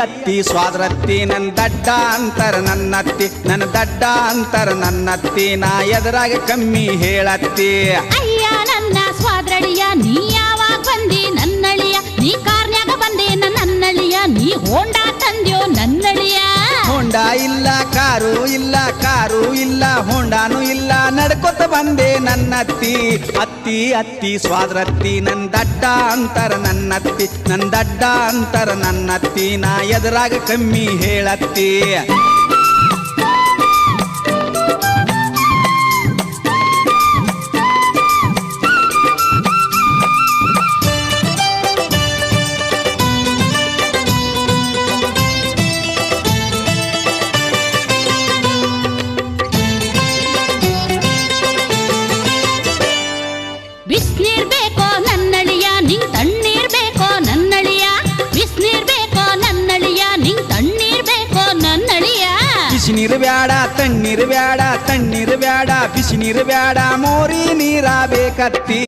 ಅತ್ತಿ ಸ್ವಾದ್ರತ್ತಿ ನನ್ನ ದಡ್ಡ ಅಂತರ ನನ್ನತ್ತಿ ನನ್ನ ದಡ್ಡ ಅಂತರ ನನ್ನತ್ತಿ ನಾ ಎದುರಾಗ ಕಮ್ಮಿ ಹೇಳತ್ತಿ ಅಯ್ಯ ನನ್ನ ಸ್ವಾದ್ರಳಿಯ ನೀ ಯಾವಾಗ ಬಂದಿ ನನ್ನಳಿಯ ನೀ ಕಾರ್ನ್ಯಾಗ ಬಂದೆ ನನ್ನಳಿಯ ನೀ ಹೋಂಡಾ ತಂದ್ಯೋ ನನ್ನಳಿಯ ಹೋಂಡಾ ಇಲ್ಲ ಕಾರು ಇಲ್ಲ ಹೋಂಡಾನು ಇಲ್ಲ ನಡ್ಕೊತ ಬಂದೆ ನನ್ನತ್ತಿ ಅತ್ತಿ ಅತ್ತಿ ಸ್ವಾದ್ರತ್ತಿ ನನ್ನ ದಡ್ಡ ಅಂತರ ನನ್ನತ್ತಿ ನನ್ನ ದಡ್ಡ ಅಂತರ ನನ್ನತ್ತಿ ನಾ ಎದುರಾಗ ಕಮ್ಮಿ ಹೇಳತ್ತಿ ಬಿಸ್ನೀರ್ ಬೇಕೋ ನನ್ನಳಿಯ ನಿಂಗ್ ತಣ್ಣೀರ್ ಬೇಕೋ ನನ್ನಳಿಯ ಬಿಸ್ನೀರ್ ಬೇಕೋ ನನ್ನಳಿಯ ನಿಂಗ್ ತಣ್ಣೀರ್ ಬೇಕೋ ನನ್ನಳಿಯ ಬಿಸಿ ನೀರು ಬ್ಯಾಡ ತಣ್ಣೀರು ಬ್ಯಾಡ ಬಿಸಿ ನೀರು ಬ್ಯಾಡ ಮೋರಿ ನೀರ ಬೇಕತ್ತಿ